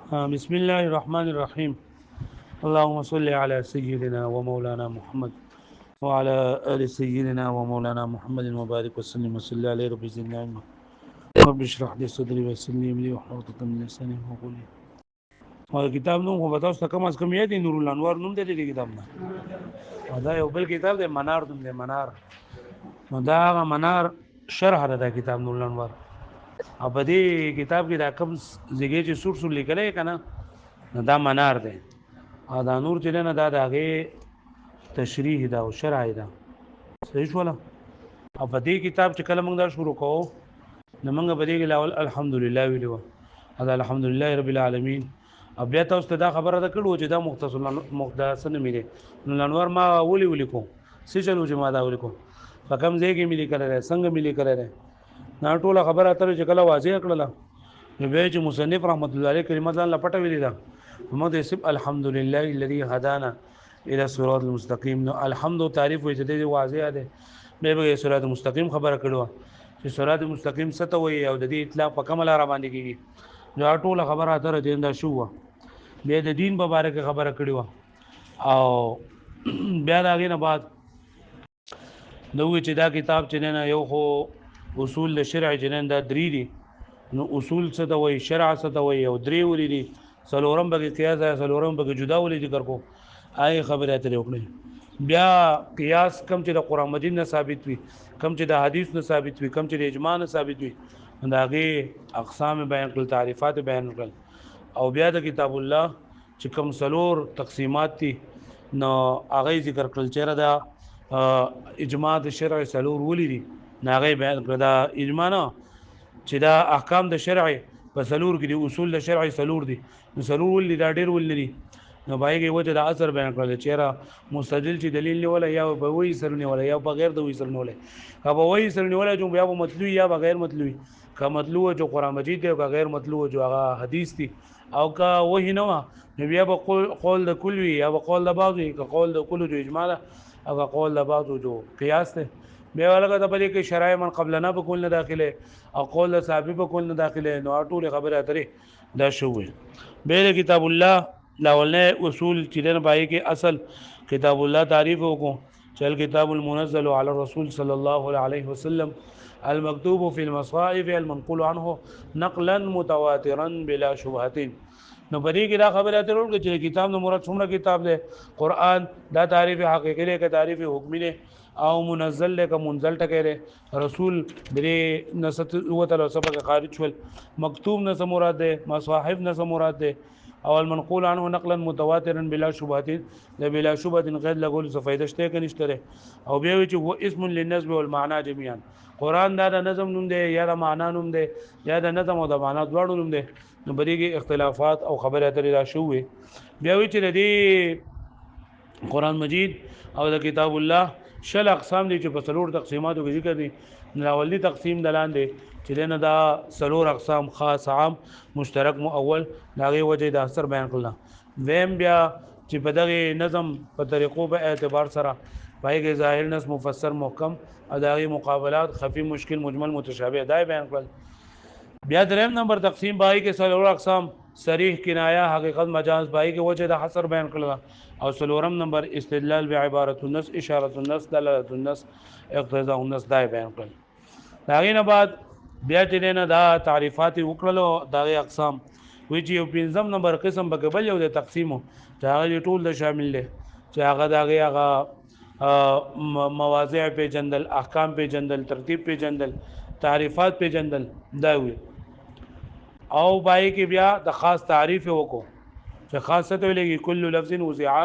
بسم الله الرحمن الرحيم. اللهم صل على سيدنا ومولانا محمد وعلى آل سيدنا ومولانا محمد وبارك وسلم وصلى عليه رب زدنا علما. رب اشرح لي صدري ويسر لي امري واحلل عقدة من لساني يفقهوا قولي. او کتاب نوم خو بتاوس ته کم از کم یاد نور الانوار نوم دی کتاب نه. دا یو بل کتاب دی منار نوم دی منار. نو دا هغه منار شرح ده کتاب نور الانوار. او په دې کتاب کې دا کم زیږي چې سور لیکلای کنه دا منار دی. او دا نور چې نه دا د هغې تشریح ده او شرح ده. صحیح شوله. او په دې کتاب چې کله موږ دا شروع کوو نو موږ په دې کې لاول الحمدلله ویلو. دا الحمدلله رب العالمین. او بیا تاسو ته دا خبره ده کړو چې دا مختصر نه ملي نو الانوار ما ولي کو څه چلو چې ما دا ولي کو په کوم ځای کې ملي کړل څنګه ملي کړل نه ټوله خبره تر چې کله واضح کړل نو به چې مصنف رحمت الله علیه کلمه ځان لپټه ویلی دا موږ دې سب الحمدلله الذي هدانا الى الصراط المستقيم. نو الحمد تعریف وي چې دې واضح ده به صراط مستقیم خبره کړو چې صراط مستقیم څه ته وي او د دې اطلاق په کومه لار باندې کیږي نو ټوله خبره تر دې دا شو بیا د دین په اړه کې خبره کړې و او بیا دا غینه بعد نو چې دا کتاب چې نه یو خو اصول د شرع جنن دا درې دي نو اصول څه ته وایي شرع څه ته وایي او درې ولې دي څلورم به قیاس ہے څلورم به جدا ولې ذکر کو آی خبره اترې وکړي بیا قیاس کم چې د قران مجید نه ثابت وي کم چې د حدیث نه ثابت وي کم چې د اجماع نه ثابت وي داغه اقسام بیان کړل تعریفات بیان کړل او بیا د کتاب الله چې کوم سلور تقسیمات دي نو هغه ذکر کړل چې دا اجماع د شرع سلور ولې دي هغه بیان کړل دا اجماع نه چې دا احکام د شرع په سلور کې دي اصول د شرع سلور دي نو سلور ولې دا ډېر ولې دي نو باندې وجه د اثر بیان کړل چې را مستدل چې دلیل نه ولا یا به وې سر نه ولا یا بغیر د وې سر نه ولا کبه وې سر نه ولا جو بیا مطلوب یا بغیر مطلوب کا مطلوب جو قران مجید دی او غیر مطلوب جو هغه حدیث دي او کا وਹੀ نه نو بیا به قول د کل وی یا قول د بعض وی کا قول د کل جو اجماع او قول د بعض جو قیاس ده بیا ولګه د پدې کې شرایع من قبلنا په کول نه داخله او قول صحابي په کول نه داخله نو ټول خبره اترې دا شوې به کتاب الله لاولنه اصول چې دن پای کې اصل کتاب الله تعریف وکړو چل کتاب المنزل علی الرسول صلی الله علیه وسلم المكتوب في المصائف المنقول عنه نقلا متواترا بلا شبهه نو پدې کې دا خبره اترول چې کتاب نو مراد څومره کتاب ده قران دا تعریف حقیقي له کې تعریف حکمی نه او منزل له کا منزل ټکه رسول درې نست او تعالی سبق خارج شول مکتوب نه مراد ده مصاحف نه مراد ده او المنقول عنه نقلا متواترا بلا شبهه لا بلا شبهه غیر لګول څه فائدہ شته کنيشته او بیا چې هو اسم للنسب والمعنى جميعا قران دا د نظم نوم دی یا د معنا نوم دی یا د نظم او د معنا دواړو نوم دی نو بریږي اختلافات او خبره اترې را شوې بیا وی چې د قران مجید او د کتاب الله شل اقسام دي چې په څلور تقسیماتو کې ذکر دي ناولي تقسیم دلان دي چې دنه دا څلور اقسام خاص عام مشترک مؤول داغه وجه د اثر بیان کړل ویم بیا چې په دغه نظم په طریقو په اعتبار سره پایګه ظاهر نص مفسر محکم اداغي مقابلات خفي مشکل مجمل متشابه دای بیان کړل بیا دریم نمبر تقسیم بای کې څلور اقسام صریح کنایه حقیقت مجاز بای کې وجه د حصر بیان کړل او څلورم نمبر استدلال بعبارت النص اشاره النص دلاله النص اقتضاء النص دای بیان کړل داغه نه بعد بیا چې نه دا تعریفات وکړلو داغه اقسام وی چې یو پنځم نمبر قسم به قبل یو د تقسیمو چې هغه ټول د شامل دي چې هغه داغه هغه مواضع په جندل احکام په جندل ترتیب په جندل تعریفات په جندل دا وي او پای کې بیا د خاص تعریف وکړو چې خاصه لګي کل لفظ وضع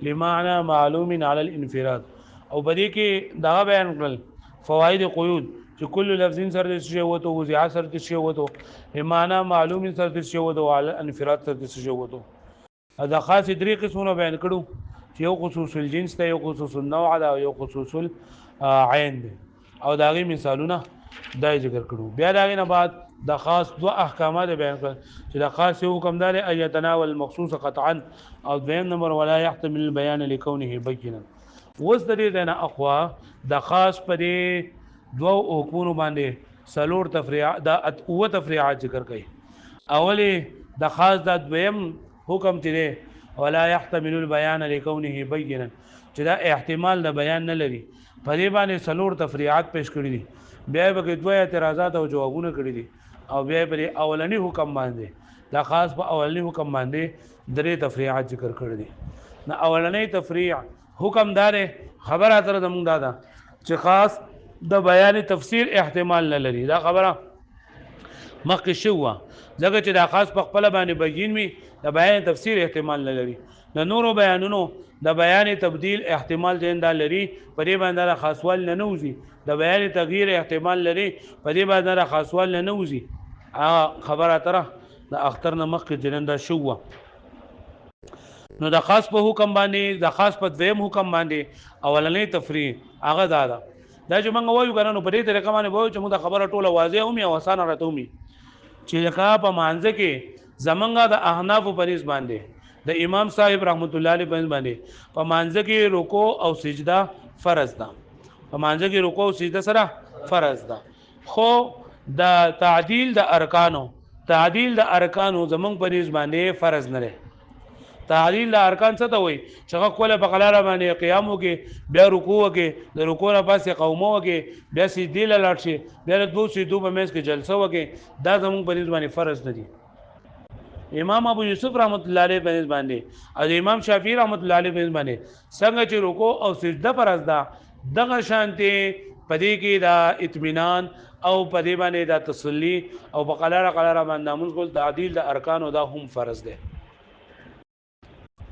لمعنى معلوم على الانفراد او بدی کې دا بیان کړل فواید قیود چې کل لفظ سر د شی وته وضع سر د شی وته لمعنى معلوم سر د شی وته على الانفراد سر د شی وته دا خاص درې قسمونه بیان کړو چې یو خصوص الجنس ته یو خصوص النوع دا یو خصوص العين دی او داغي مثالونه دای ذکر کړو بیا داغه نه بعد د خاص دو احکامات بیان کړل چې د خاص یو حکم دار ایتناول المخصوص قطعا او دویم نمبر ولا يحتمل البيان لكونه بينا وس د دې نه اقوا د خاص پرې دو حکمونو باندې سلور تفریع دا او تفریعات ذکر کړي اولی د خاص د دویم حکم چې دی ولا يحتمل البيان لكونه بينا چې دا احتمال د بیان نه لري په دې باندې څلور تفریعات پیش کړي دي بیا به دوه اعتراضات او جوابونه کړي دي او بیا پر اولنی حکم باندې دا خاص په اولنی حکم باندې درې تفریعات ذکر کړي دي نو اولنی تفریع حکم دار خبره تر زمونږ دا چې خاص د بیان تفسیر احتمال نه لري دا خبره مخکې شوه ځکه چې دا خاص په خپل باندې بیان وي د بیان تفسیر احتمال نه لري د نورو بیانونو د بیان تبديل احتمال جندا لري په دې باندې خاصوال نه نوځي د بیان تغییر احتمال لري په دې باندې خاصوال نه نوځي خبره تر د اختر نه مخکې جندا شوه نو د خاص په حکم باندې د خاص په دویم حکم باندې اولنې تفریع هغه دا چې موږ وایو کنه نو په دې طریقه باندې وایو چې موږ خبره ټوله واضح او اسانه راته ومي چې لکه په مانځ کې زمونږه د احناف په نسبت باندې د امام صاحب رحمت الله علیه باندې په مانځ کې رکوع او سجده فرض ده په مانځ کې رکوع او سجده سره فرض ده خو د تعدیل د ارکانو زمونږ په نسبت باندې فرض نه ده تعدیل د ارکان څه ته وایي چې هغه کوله په قلاره باندې قیام وکړي بیا رکوع وکړي د رکوع نه پاسې قومه وکړي بیا سجدې له لاړ شي بیا د دوه سجدو په منځ کې جلسه وکړي دا زموږ په نسبت باندې فرض نه دي امام ابو یوسف رحمت الله علیه په نسبت باندې او امام شافعی رحمت الله علیه په نسبت باندې څنګه چې رکوع او سجده فرض ده دغه شانتي پدې کې دا اطمینان او پدې باندې دا تسلی او په قلاره باندې موږ ګل تعدیل د ارکان او دا هم فرض ده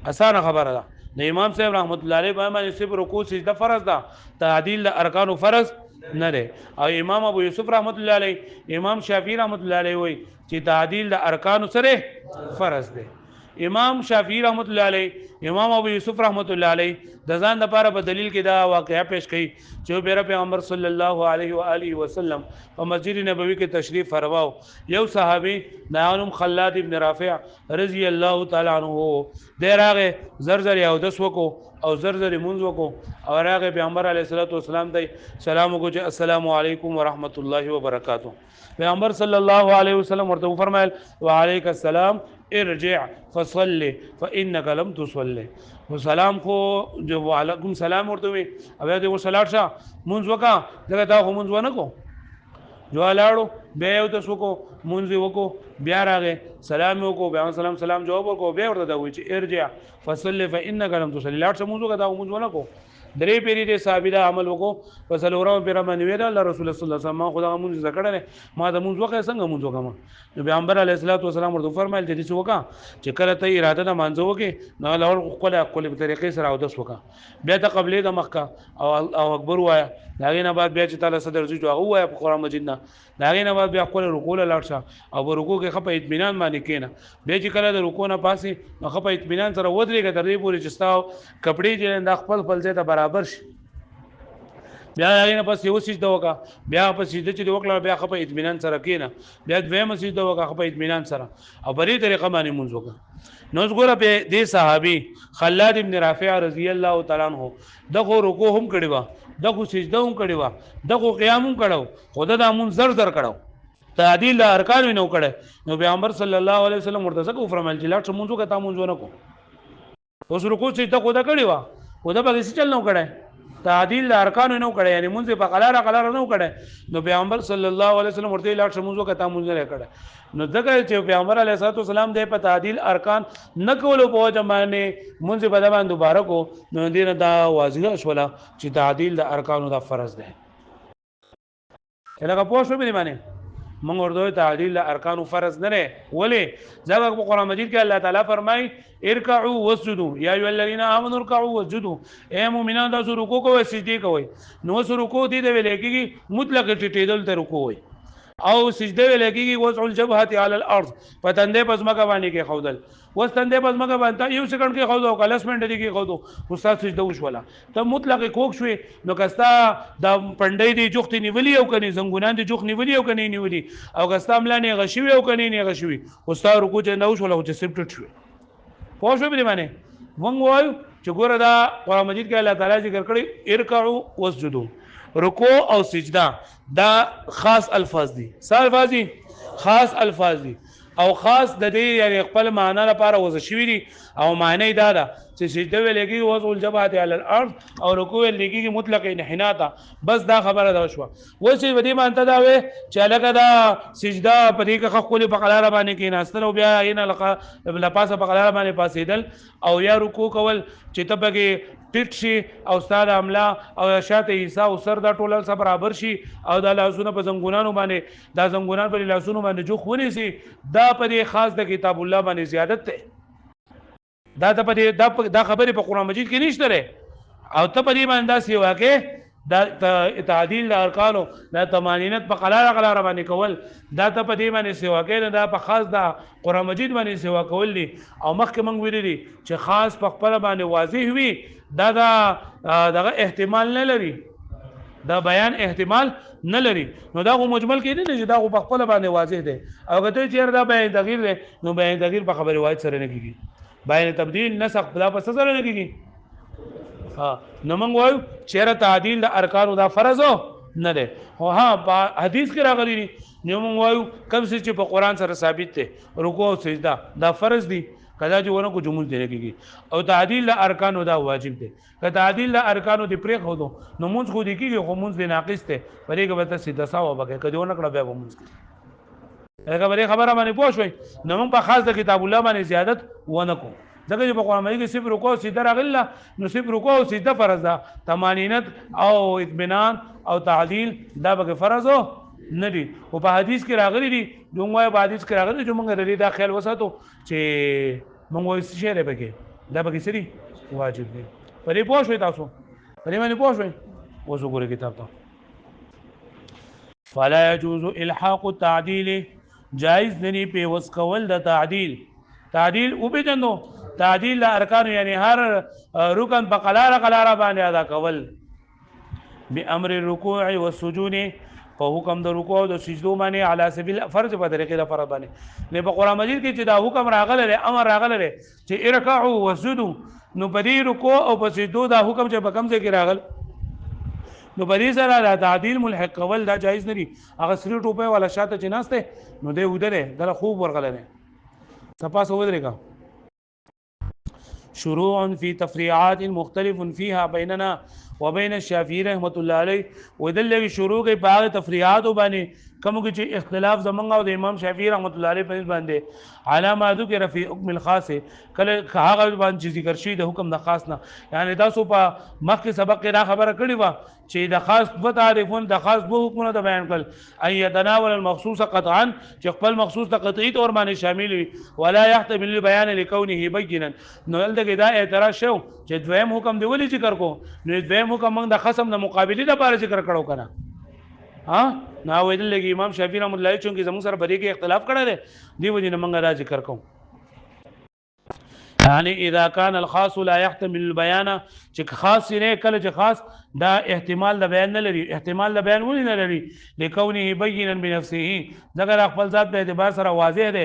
اسانه خبره ده د امام صاحب رحمت الله علیه باندې صرف رکوع سجده فرض ده تعدیل د ارکان فرض نه ده او امام ابو یوسف رحمت الله علیه امام شافعی رحمت الله علیه وای چې تعدیل د ارکان سره فرض ده امام شافعی رحمت الله علیه امام ابو یوسف رحمت الله علیه د ځان لپاره په دلیل کې دا واقعیا پیش کړي چې پیغمبر صلی الله علیه و آله وسلم په مسجد نبوي کې تشریف فرماو یو صحابي نام خلاد ابن رافع رضی الله تعالی عنہ دراغه زرزر یو د سوکو او زرزر منځ وکړو او راغه پیغمبر علیه الصلاه والسلام ته سلام وکړو چې السلام علیکم ورحمت الله وبرکاته پیغمبر صلی الله علیه وسلم ورته فرمایل وعلیک السلام ارجع فصلي فانك لم تصلي وسلام خو جو علیکم سلام ورته وي او دې وسلام شه مونږ وکا دغه تا خو مونږ ونه کو جو لاړو بیا یو تاسو کو مونږ وکړو بیا راغې سلام وکړو بیا سلام جواب ورکړو بیا ورته دا وی چې ارجع فصلي فانك لم تصلي لاړ شه مونږ وکا دا مونږ ونه کو درې پیری دې صابره عمل وکړو وسلورم پیرا باندې ویل الله رسول الله صلی الله علیه وسلم خدا مونږ زکړل ما د مونږ وکړ څنګه مونږ وکړم نو پیغمبر علیه الصلاه والسلام ورته فرمایل چې څه وکړه چې کله ته اراده د مانځو وکې نو لور خپل په طریقې سره او دس وکړه بیا ته قبلې د مخکا او اکبر وایا داغه نه بعد بیا چې تعالی صدر جو هغه وایا په قران مجید نه داغه نه بعد بیا خپل رکوع لاړ شه او رکوع کې خپه اطمینان باندې کېنه بیا چې کله د رکوع نه پاسې نو خپه اطمینان سره ودرېږي تر دې پورې چې تاسو کپڑے چې د خپل ځای ته برابر شي بیا هغه نه پس یو سجده وکا بیا په سجده چې وکړه بیا خپه اطمینان سره کېنه بیا دویم سجده وکا خپه اطمینان سره او بری طریقه باندې مونږ وکړه نو وګوره په دې صحابي خلاد ابن رافع رضی الله تعالی عنہ دغه رکوع هم کړی و دغه سجده هم کړی و دغه قیام هم کړو خود د امون زر کړو تعدیل ارکان نو کړه نو پیغمبر صلی الله علیه وسلم ورته څه فرمایل چې لاټ مونږ وکړه تا مونږ نه کو اوس رکوع سجده خود کړی و خود به څه چل نو کړه تعدیل ارکان نو کړه یعنی مونږ په قلاره نو کړه نو پیغمبر صلی الله علیه وسلم ورته لاټ مونږ وکړه تا مونږ نه کړه نو دغه چې پیغمبر علیه الصلاه والسلام د په تعدیل ارکان نه کولو په جمعنه مونږ په دبان دوباره کو نو دینه دا واضح شولا چې تعدیل د ارکانو دا فرض ده لکه پوه شو به معنی مونږ ورته تعدیل د ارکانو فرض نه نه ولې ځکه په قران مجید کې الله تعالی فرمای ارکعوا واسجدوا یا ایها الذين امنوا ارکعوا واسجدوا اے مؤمنان تاسو رکوع کوئ سجدي کوئ نو رکوع دي د ویل کېږي مطلق ټیټېدل ته رکوع وي او سجده ویل کېږي وضع الجبهه على الارض پتندې پزماګه باندې کې خودل وستندې پزماګه باندې یو سکند کې خودو کلس منډ دي کې خودو استاد سجده وشولا ته مطلق کوک شوي نو کستا د پندې دي جوخت نیولې او کني زنګونان دي جوخ نیولې او کني نیولې او کستا ملانه غشوي او کني نه غشوي استاد رکوع نه وشولا چې سپټ شوي پوه شو به معنی ونګ وایو چې ګوره دا قرآن مجید کې الله تعالی ذکر کړی ارکعوا واسجدوا رکوع او سجده دا خاص الفاظ دي خاص الفاظ دي او خاص د دې یعنی خپل معنا لپاره وځ شوی دي او معنی دا ده چې سجده ولګي وضع الجبهه علی الارض او رکوع ولګي مطلق انحناء ته بس دا خبره ده شو وسی ودی مانته دا وې چې لکه دا سجده په دې کې خپل په قلاره باندې کې ناستل او بیا یې نه لپاسه په قلاره باندې پاسېدل او یا رکوع کول چې تبګه ټیټ شي او استاد عمله او شاته عیسی او سر دا ټول سره برابر شي او دا لاسونه په زنګونانو باندې دا زنګونان په لاسونو باندې جو خوني سي دا په خاص د کتاب الله باندې زیادت ده دا ته په دا خبره په قران مجید کې نشته لري او ته په دې باندې دا سی واکه دا تعدیل د ارکانو دا تمانینت په قلاره باندې کول دا ته په دې باندې سی واکه دا په خاص د قران مجید باندې سی واکول دي او مخکې مونږ ویلي چې خاص په خپل باندې واضح وي دا دغه احتمال نه لري دا بیان احتمال نه لري نو دا مجمل کې نه چې دا په خپل باندې واضح دی او کته چیر دا بیان تغییر دی نو بیان تغییر په خبره واحد سره نه کیږي بیان تبديل نسخ بلا په سره نه کیږي ها نو موږ وایو چیر تعدیل د ارکانو دا فرض نه دی او ها حدیث کې راغلی دی نو موږ وایو کوم څه چې په قران سره ثابت دی رکوع او سجده دا فرض دي کدا چې ونه کو جمهور دی کیږي او تعدیل د ارکانو دا واجب دی که تعدیل د ارکانو دی پرې خو دو نو مونږ خو دی کیږي خو مونږ دی ناقص ته پرې کې به سیده ساو بګه کدی ونه کړه به مونږ هغه خبره باندې پوه شوي نو موږ په خاص د کتاب الله باندې زیادت ونه کو ځکه چې په قرآن مجید کې صرف رکوع سیده راغله نو صرف رکوع او سجده فرض ده تمانینت او اطمینان او تعدیل دا به فرض نه دي او په حدیث کې راغلي دي دومره په حدیث کې راغلي چې موږ د دې دا خیال وساتو چې موږ وایو څه شی دی دا به سری واجب دی پرې پوه شوي تاسو پرې باندې پوه شوي اوس وګورئ کتاب ته فلا يجوز الحاق التعديل جائز نني په وس کول د تعدیل او به جنو تعدیل ارکان یعنی هر رکن په قلاره باندې ادا کول بامر الركوع والسجود په حکم د رکوع او د سجدو باندې علی سبیل فرض په طریقې د فرض باندې نه په قران مجید کې چې دا حکم راغله امر راغله چې ارکعوا وسجدوا نو په دې رکوع او په سجدو دا حکم چې په کوم ځای کې راغل نو په دې سره د تعدیل ملحق کول دا جایز نه دي هغه سری ټوپه ولا شاته چې ناشته نو دې ودره دا خوب ورغله تاسو ودرېګا شروع في تفريعات مختلف فيها بيننا وبين الشافعي رحمه الله عليه ودل شروع کې باغ تفریعات باندې کوم کې اختلاف زمونږ او د امام شافعي رحمه الله عليه په باندې علامه ذکر في حکم الخاص کله هغه باندې ذکر شي د حکم د خاص نه یعنی تاسو په مخکې سبق کې دا خبره کړې و چې د خاص په تعریفون د خاص به حکمونه د بیان کړل اي يتناول المخصوص قطعا چې خپل مخصوص ته قطعي تور باندې شامل وي ولا يحتمل البيان لكونه بينا نو دلته دا اعتراض شو چې دویم حکم دی ولې ذکر کو نو دویم حکم موږ د خصم د مقابله لپاره ذکر کړو کنه ها نو ویل لګي امام شافعي رحمه الله چونکی زموږ سره بری کې اختلاف کړی دی دی وجه نه موږ دا ذکر کوو يعني اذا كان الخاص لا يحتمل البيان چې خاص نه کله چې خاص دا احتمال د بیان نه لري احتمال د بیان ولې نه لري لكونه بينا بنفسه ذکر خپل ذات په اعتبار سره واضح دی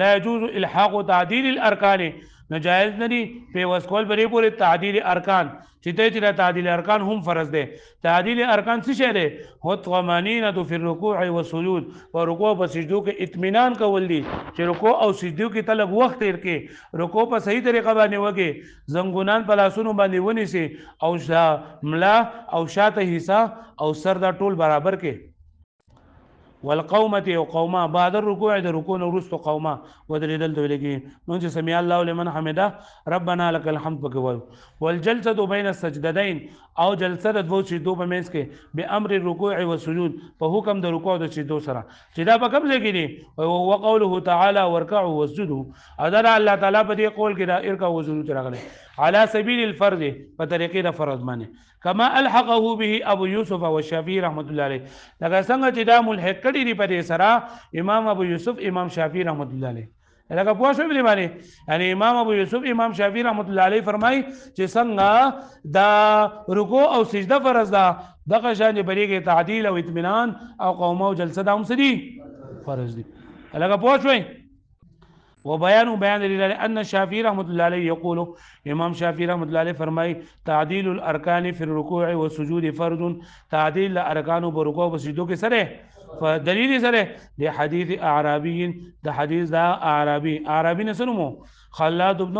لا يجوز الحاق تعديل الاركان نجائز ندي په وسکول بری پورې تعدیل ارکان چې ته تعدیل ارکان هم فرض ده تعدیل ارکان څه شه ده هو طمانینه فی الرکوع والسجود ورکوع او سجدو کې اطمینان کول دي چې رکوع او سجدو کې تلګ وخت تیر کې رکوع په صحیح طریقه باندې وږي زنګونان په لاسونو باندې ونیسي او ملا او شاته حصہ او سر دا ټول برابر کې والقومه او قومه بعد الركوع د رکوع ورستو قومه ودریدل دویلږي نو چې سمع الله لمن حمده ربنا لك الحمد بکوي والجلسه بين السجدتين او جلسه د دوه سجدو په منځ کې به امر الركوع والسجود په حکم د رکوع د سجدو سره چې دا په کوم ځای کې دي او قوله تعالی وركعوا واسجدوا اذر الله تعالی په دې قول کې دا ارکعوا واسجدوا راغلي على سبيل الفرض په طریقې د فرض باندې كما الحقه به ابو يوسف والشافعي رحمه الله عليه دا څنګه چې دا ملحق کړي دی په دې سره امام ابو يوسف امام شافعي رحمه الله عليه لکه پوه شو باندې یعنی امام ابو یوسف امام شافعي رحمه الله علیه فرمای چې څنګه دا رکوع او سجده فرض ده دغه شان بریګه تعدیل او اطمینان او قومه او جلسه د هم سدي فرض دي لکه پوه شو وبيان دليل ان الشافعي رحمه الله عليه يقول امام شافعي رحمه الله عليه فرمای تعديل الاركان في الركوع والسجود فرض تعديل الاركان بركوع وسجود کې سره فدلیل سره د حدیث اعرابی د حدیث دا اعرابی نسنمو خلاد ابن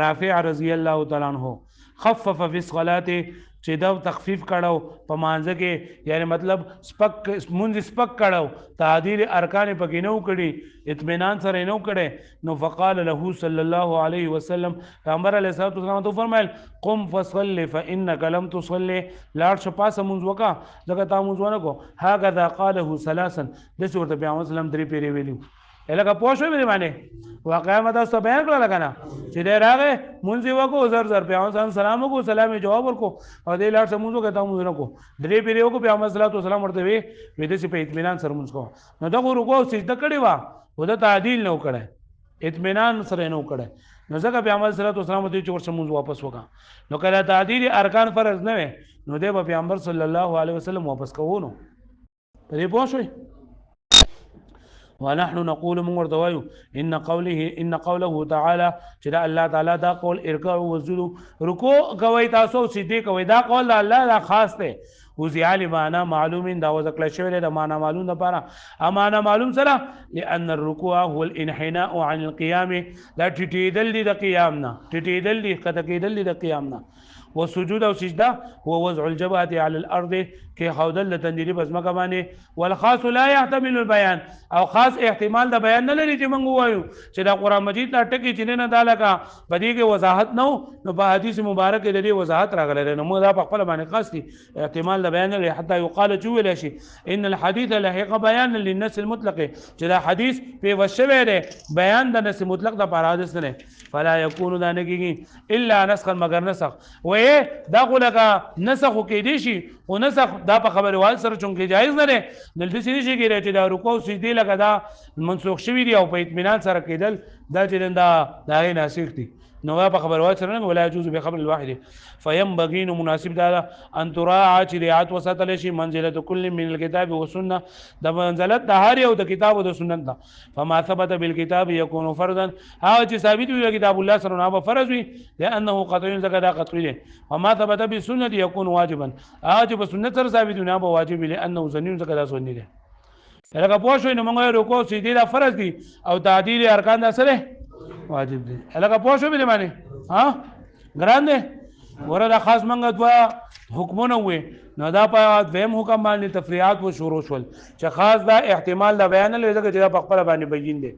رافع رضی الله تعالی عنہ خفف فی الصلاه چې دا تخفیف کړو په مانځ کې یعنی مطلب سپک مونږ سپک کړو تعدیل ارکان پکې نو کړي اطمینان سره نو کړي نو فقال له صلی الله علیه وسلم پیغمبر علیه الصلوۃ والسلام تو فرمایل قم فصلی فانک لم تصلی لاړ شه پاسه مونږ وکا ځکه تا مونږ ونه کو هاذا قاله ثلاثا د څورته پیغمبر اسلام درې پیری ویلو الګه پوښوي به باندې واقعا مدا ست بیان کړل کنه چې دا راغه مونږ وکړو زر زر پیغمبر سلام وکړو سلام جواب ورکو او دې لاړ سمونږ کته مونږ نه کو درې پیری وکړو پیغمبر صلی الله علیه وسلم ورته وی دې چې په اطمینان سره مونږ کو نو دا ورکو سجده کړی وا و دا تعدیل نو کړه اطمینان سره نو کړه نو ځکه پیغمبر صلی الله علیه وسلم ته چې ورسره مونږ واپس وکا نو کله تعدیل ارکان فرض نه وي نو دې پیغمبر صلی الله علیه وسلم واپس کوونو په دې پوښوي ونحن نقول من ورتوایو ان قوله تعالى چې دا الله تعالی دا قول ارکعوا واسجدوا رکوع کوي تاسو سجدي کوي دا قول الله دا خاص دی وزعل معنا معلوم دا وذکر شوی دا معنا معلوم لپاره امانه معلوم سره لان الركوع هو الانحناء عن القيام دا ټټیدل دي د قیامنا ټټیدل دي کته کېدل دي د قیامنا وسجود او سجده هو وضع الجبهه على الارض کې خودل تندری بزمکه باندې والخاص لا يحتمل البيان او خاص احتمال د بیان نه لري چې موږ وایو چې دا قران مجید دا ټکی چې نه دالکا بدی کې وضاحت نو په حدیث مبارک کې د دې وضاحت راغلی نو موږ دا په خپل باندې خاص دي احتمال د بیان لري حتی یقال جوول شي ان الحديث لحق بيان للنص المطلق چې دا حدیث په وشوي دی بیان د نص مطلق د پرادس نه فلا يكون دا نګي الا نسخ مگر نسخ وې دا غلګه نسخ کې دي شي او نسخ دا په خبره وال سره چونکې جایز نه ده دلته سړي شي کېږي چې دا رکوع سجدي لګا دا منسوخ شوی دی او په اطمینان سره کېدل دا چې دا ناسخ دي نو په خبره وال سره ولا يجوز بخبر الواحد فينبغي مناسب دا ان تراعى چې رعایت وساتل شي منزله كل من الكتاب والسنه د منزلت د هر یو د کتاب او د سنت دا فما ثبت بالكتاب يكون فرضا هغه چې ثابت وي کتاب الله سره نه فرض وي لانه قطعي زکه دا قطعي دی وما ثبت بالسنه يكون واجبا هغه چې په سنت سره ثابت نه به واجب لانه ظني زکه دا سنت دی لکه پوه شو نو موږ رکوع سجدي دا فرض دي او تعدیل ارکان دا سره واجب دي لکه پوه شو به باندې ها ګران دي ورته خاص منګه دوا حکمونه وي نو دا په دویم حکم باندې تفریعات و شروع شول چې خاص دا احتمال دا بیان لري چې دا په خپل باندې بیان دي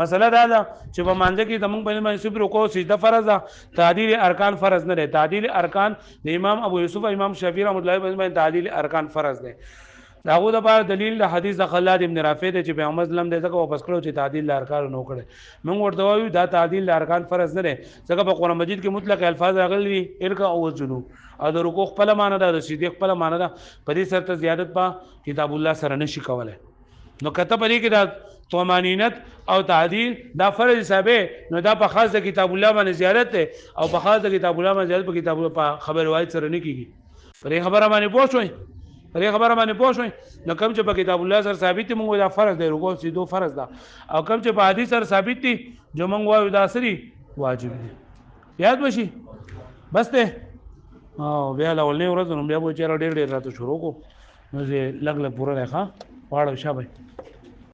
مسله دا ده چې په مانځ کې تمنګ باندې صبر رکوع سجده فرض ده تعدیل ارکان فرض نه دي تعدیل ارکان د امام ابو یوسف امام شافعی رحمۃ اللہ باندې تعدیل ارکان فرض ده داغه د بار دلیل د حدیث د خلاد ابن رافع ته چې پیغمبر اسلام دې ځکه واپس کړو چې تعدیل ارکان نو کړي موږ ورته وایو دا تعدیل ارکان فرض نه دی ځکه په قران مجید کې مطلق الفاظ راغلي ارکع او وسجود او د رکوع خپل معنی ده د سجدي خپل معنی ده په دې سره زیادت په کتاب الله سره نشي کولای نو کته په دې کې دا طمانینت او تعدیل دا فرض حسابه نو دا په خاص د کتاب الله باندې زیادت ده او په خاص د کتاب الله باندې زیادت په کتاب په خبر روایت سره نه کیږي پرې خبره باندې پوښوي پرې خبره باندې پوښوي نو کوم چې په کتاب الله سره ثابت دي موږ دا فرض دی رکوع سجدو فرض ده او کوم چې په حدیث سره ثابت دي جو موږ وایو دا سری واجب دي یاد وشي بس ته او بیا له ولې ورځ نو بیا به چیرې ډېر راته شروع کو نو زه لګ پوره راخه واړو شابه